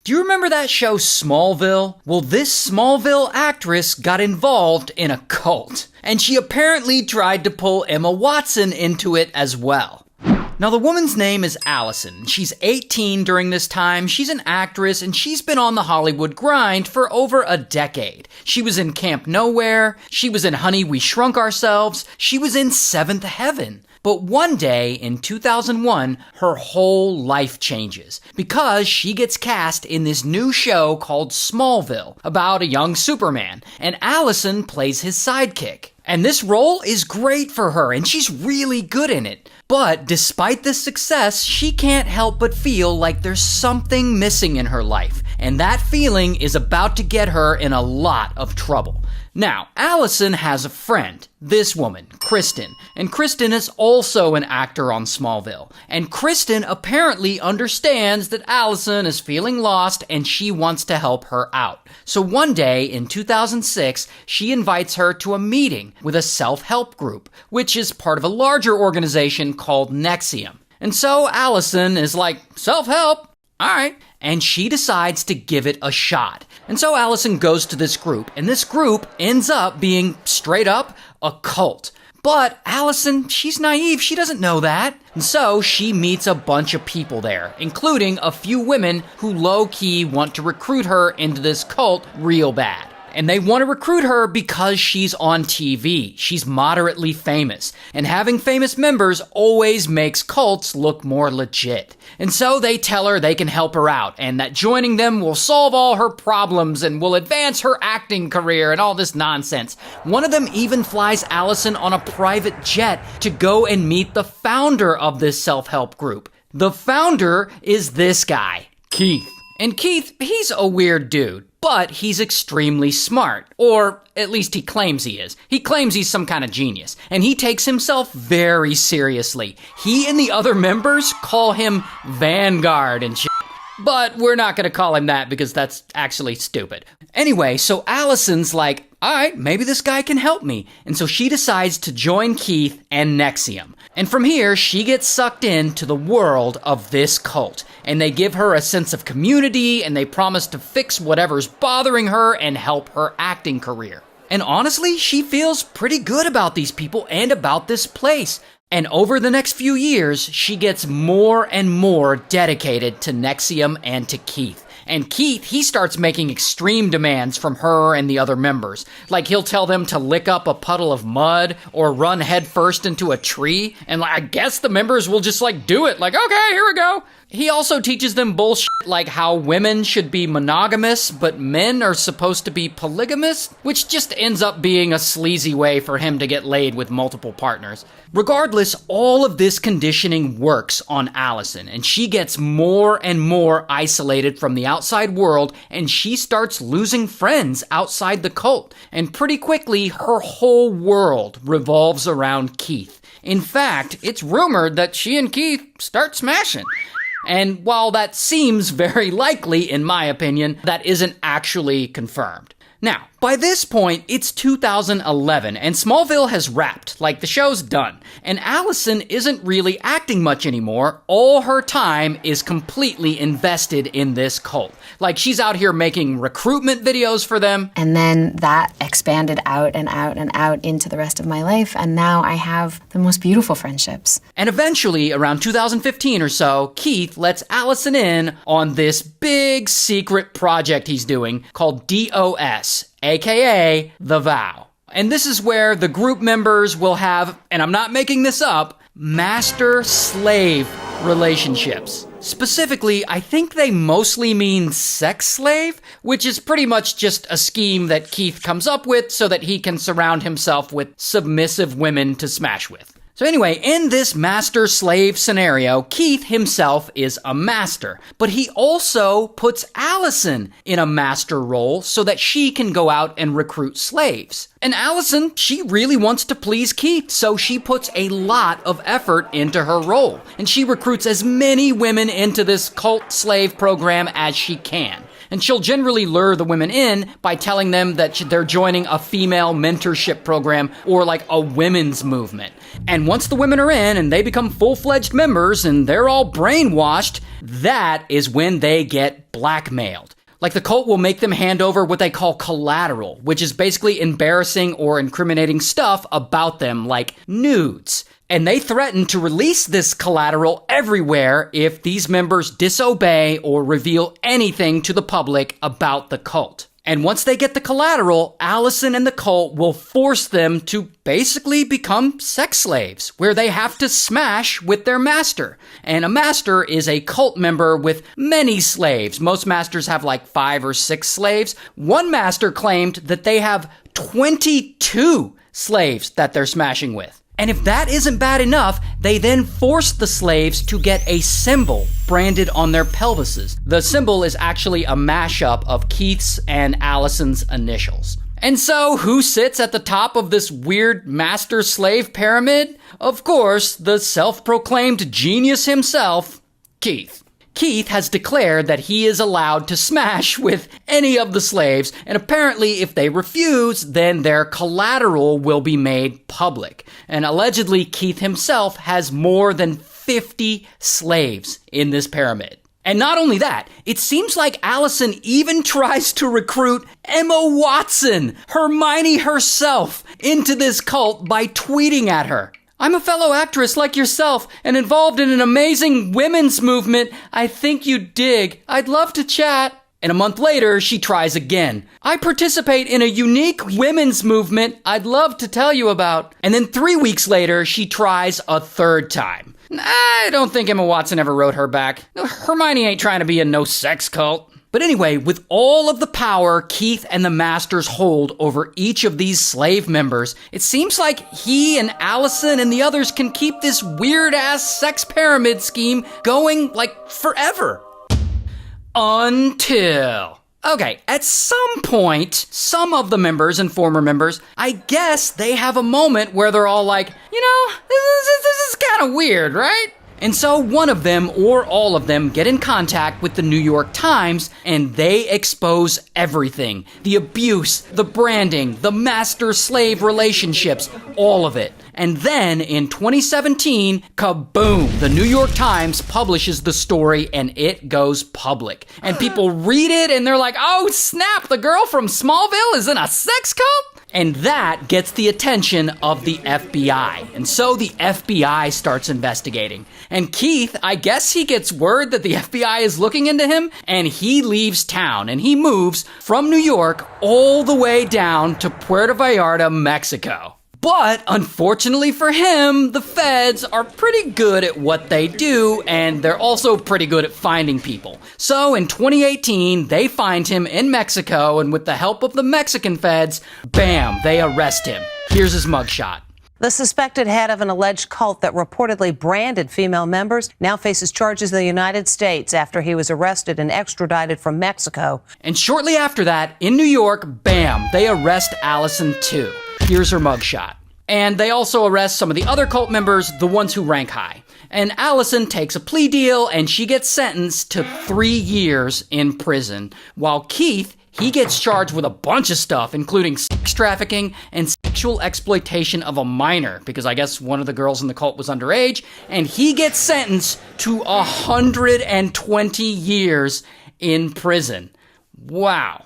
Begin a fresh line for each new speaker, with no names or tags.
Do you remember that show Smallville? Well, this Smallville actress got involved in a cult, and she apparently tried to pull Emma Watson into it as well. Now, the woman's name is Allison. She's 18 during this time. She's an actress, and she's been on the Hollywood grind for over a decade. She was in Camp Nowhere. She was in Honey, We Shrunk Ourselves. She was in Seventh Heaven. But one day in 2001, her whole life changes because she gets cast in this new show called Smallville about a young Superman, and Allison plays his sidekick. And this role is great for her, and she's really good in it. But despite this success, she can't help but feel like there's something missing in her life, and that feeling is about to get her in a lot of trouble. Now, Allison has a friend, this woman, Kristen, and Kristen is also an actor on Smallville. And Kristen apparently understands that Allison is feeling lost and she wants to help her out. So one day in 2006, she invites her to a meeting with a self-help group, which is part of a larger organization called NXIVM. And so Allison is like, self-help? All right. And she decides to give it a shot. And so Allison goes to this group, and this group ends up being straight up a cult. But Allison, she's naive. She doesn't know that. And so she meets a bunch of people there, including a few women who low-key want to recruit her into this cult real bad. And they want to recruit her because she's on TV. She's moderately famous. And having famous members always makes cults look more legit. And so they tell her they can help her out and that joining them will solve all her problems and will advance her acting career and all this nonsense. One of them even flies Allison on a private jet to go and meet the founder of this self-help group. The founder is this guy, Keith. And Keith, he's a weird dude, but he's extremely smart. Or at least he claims he is. He claims he's some kind of genius. And he takes himself very seriously. He and the other members call him Vanguard and shit. But we're not going to call him that because that's actually stupid. Anyway, so Allison's like, all right, maybe this guy can help me. And so she decides to join Keith and NXIVM. And from here, she gets sucked into the world of this cult. And they give her a sense of community, and they promise to fix whatever's bothering her and help her acting career. And honestly, she feels pretty good about these people and about this place. And over the next few years, she gets more and more dedicated to NXIVM and to Keith. And Keith, he starts making extreme demands from her and the other members. Like he'll tell them to lick up a puddle of mud or run headfirst into a tree. And I guess the members will just do it. Like, okay, here we go. He also teaches them bullshit like how women should be monogamous, but men are supposed to be polygamous, which just ends up being a sleazy way for him to get laid with multiple partners. Regardless, all of this conditioning works on Allison, and she gets more and more isolated from the outside world, and she starts losing friends outside the cult. And pretty quickly, her whole world revolves around Keith. In fact, it's rumored that she and Keith start smashing. And while that seems very likely, in my opinion, that isn't actually confirmed. Now, by this point, it's 2011, and Smallville has wrapped, the show's done. And Allison isn't really acting much anymore. All her time is completely invested in this cult. She's out here making recruitment videos for them.
And then that expanded out and out and out into the rest of my life, and now I have the most beautiful friendships.
And eventually, around 2015 or so, Keith lets Allison in on this big secret project he's doing called DOS, aka The Vow. And this is where the group members will have, and I'm not making this up, master-slave relationships. Specifically, I think they mostly mean sex slave, which is pretty much just a scheme that Keith comes up with so that he can surround himself with submissive women to smash with. So anyway, in this master-slave scenario, Keith himself is a master, but he also puts Allison in a master role so that she can go out and recruit slaves. And Allison, she really wants to please Keith, so she puts a lot of effort into her role. And she recruits as many women into this cult slave program as she can. And she'll generally lure the women in by telling them that they're joining a female mentorship program or like a women's movement. And once the women are in and they become full-fledged members and they're all brainwashed, that is when they get blackmailed. Like the cult will make them hand over what they call collateral, which is basically embarrassing or incriminating stuff about them, like nudes. And they threaten to release this collateral everywhere if these members disobey or reveal anything to the public about the cult. And once they get the collateral, Allison and the cult will force them to basically become sex slaves, where they have to smash with their master. And a master is a cult member with many slaves. Most masters have like 5 or 6 slaves. One master claimed that they have 22 slaves that they're smashing with. And if that isn't bad enough, they then force the slaves to get a symbol branded on their pelvises. The symbol is actually a mashup of Keith's and Allison's initials. And so, who sits at the top of this weird master-slave pyramid? Of course, the self-proclaimed genius himself, Keith. Keith has declared that he is allowed to smash with any of the slaves, and apparently if they refuse, then their collateral will be made public. And allegedly, Keith himself has more than 50 slaves in this pyramid. And not only that, it seems like Allison even tries to recruit Emma Watson, Hermione herself, into this cult by tweeting at her. I'm a fellow actress like yourself and involved in an amazing women's movement I think you'd dig. I'd love to chat. And a month later, she tries again. I participate in a unique women's movement I'd love to tell you about. And then 3 weeks later, she tries a third time. I don't think Emma Watson ever wrote her back. Hermione ain't trying to be a no-sex cult. But anyway, with all of the power Keith and the Masters hold over each of these slave members, it seems like he and Allison and the others can keep this weird-ass sex pyramid scheme going, like, forever. Until... Okay, at some point, some of the members and former members, I guess they have a moment where they're all like, you know, this is kind of weird, right? And so one of them, or all of them, get in contact with the New York Times, and they expose everything. The abuse, the branding, the master-slave relationships, all of it. And then, in 2017, kaboom! The New York Times publishes the story, and it goes public. And people read it, and they're like, oh snap, the girl from Smallville is in a sex cult? And that gets the attention of the FBI. And so the FBI starts investigating. And Keith, I guess he gets word that the FBI is looking into him, and he leaves town. And he moves from New York all the way down to Puerto Vallarta, Mexico. But unfortunately for him, the feds are pretty good at what they do, and they're also pretty good at finding people. So in 2018, they find him in Mexico, and with the help of the Mexican feds, bam, they arrest him. Here's his mugshot.
The suspected head of an alleged cult that reportedly branded female members now faces charges in the United States after he was arrested and extradited from Mexico.
And shortly after that, in New York, bam, they arrest Allison too. Here's her mugshot. And they also arrest some of the other cult members, the ones who rank high. And Allison takes a plea deal, and she gets sentenced to 3 years in prison, while Keith, he gets charged with a bunch of stuff, including sex trafficking and sexual exploitation of a minor, because I guess one of the girls in the cult was underage, and he gets sentenced to 120 years in prison. Wow.